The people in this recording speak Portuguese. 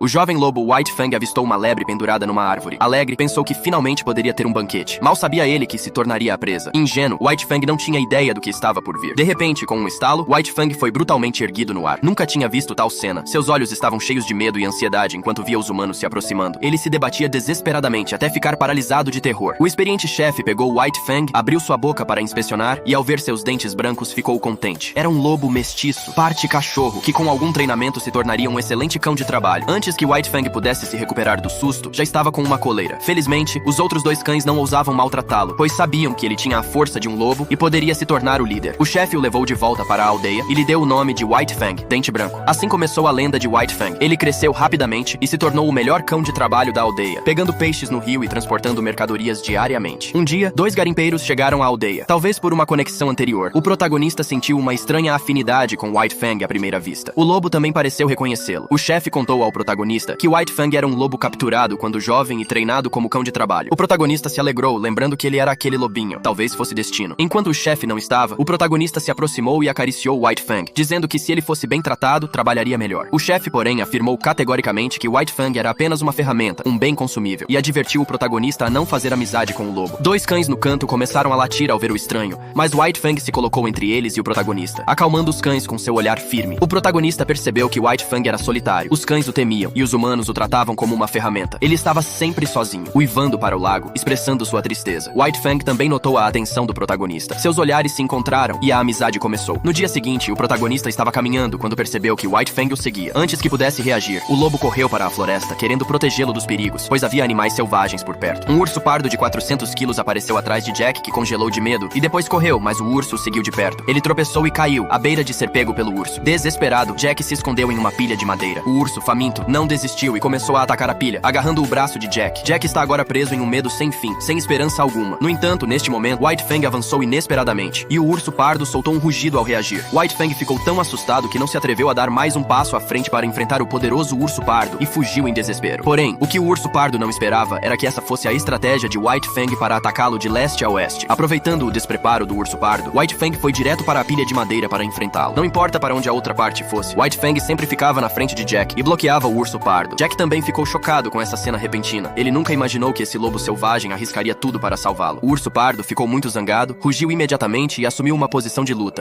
O jovem lobo White Fang avistou uma lebre pendurada numa árvore. Alegre, pensou que finalmente poderia ter um banquete. Mal sabia ele que se tornaria a presa. Ingênuo, White Fang não tinha ideia do que estava por vir. De repente, com um estalo, White Fang foi brutalmente erguido no ar. Nunca tinha visto tal cena. Seus olhos estavam cheios de medo e ansiedade enquanto via os humanos se aproximando. Ele se debatia desesperadamente até ficar paralisado de terror. O experiente chefe pegou White Fang, abriu sua boca para inspecionar e, ao ver seus dentes brancos, ficou contente. Era um lobo mestiço, parte cachorro, que com algum treinamento se tornaria um excelente cão de trabalho. Antes que White Fang pudesse se recuperar do susto, já estava com uma coleira. Felizmente, os outros dois cães não ousavam maltratá-lo, pois sabiam que ele tinha a força de um lobo e poderia se tornar o líder. O chefe o levou de volta para a aldeia e lhe deu o nome de White Fang, Dente Branco. Assim começou a lenda de White Fang. Ele cresceu rapidamente e se tornou o melhor cão de trabalho da aldeia, pegando peixes no rio e transportando mercadorias diariamente. Um dia, dois garimpeiros chegaram à aldeia. Talvez por uma conexão anterior, o protagonista sentiu uma estranha afinidade com White Fang à primeira vista. O lobo também pareceu reconhecê-lo. O chefe contou ao protagonista que White Fang era um lobo capturado quando jovem e treinado como cão de trabalho. O protagonista se alegrou, lembrando que ele era aquele lobinho. Talvez fosse destino. Enquanto o chefe não estava, o protagonista se aproximou e acariciou White Fang, dizendo que se ele fosse bem tratado, trabalharia melhor. O chefe, porém, afirmou categoricamente que White Fang era apenas uma ferramenta, um bem consumível, e advertiu o protagonista a não fazer amizade com o lobo. Dois cães no canto começaram a latir ao ver o estranho, mas White Fang se colocou entre eles e o protagonista, acalmando os cães com seu olhar firme. O protagonista percebeu que White Fang era solitário. Os cães o temiam, e os humanos o tratavam como uma ferramenta. Ele estava sempre sozinho, uivando para o lago, expressando sua tristeza. White Fang também notou a atenção do protagonista. Seus olhares se encontraram e a amizade começou. No dia seguinte, o protagonista estava caminhando quando percebeu que White Fang o seguia. Antes que pudesse reagir, o lobo correu para a floresta, querendo protegê-lo dos perigos, pois havia animais selvagens por perto. Um urso pardo de 400 quilos apareceu atrás de Jack, que congelou de medo, e depois correu, mas o urso o seguiu de perto. Ele tropeçou e caiu, à beira de ser pego pelo urso. Desesperado, Jack se escondeu em uma pilha de madeira. O urso, faminto, não desistiu e começou a atacar a pilha, agarrando o braço de Jack. Jack está agora preso em um medo sem fim, sem esperança alguma. No entanto, neste momento, White Fang avançou inesperadamente, e o urso pardo soltou um rugido ao reagir. White Fang ficou tão assustado que não se atreveu a dar mais um passo à frente para enfrentar o poderoso urso pardo e fugiu em desespero. Porém, o que o urso pardo não esperava era que essa fosse a estratégia de White Fang para atacá-lo de leste a oeste. Aproveitando o despreparo do urso pardo, White Fang foi direto para a pilha de madeira para enfrentá-lo. Não importa para onde a outra parte fosse, White Fang sempre ficava na frente de Jack e bloqueava o urso pardo. Jack também ficou chocado com essa cena repentina. Ele nunca imaginou que esse lobo selvagem arriscaria tudo para salvá-lo. O urso pardo ficou muito zangado, rugiu imediatamente e assumiu uma posição de luta.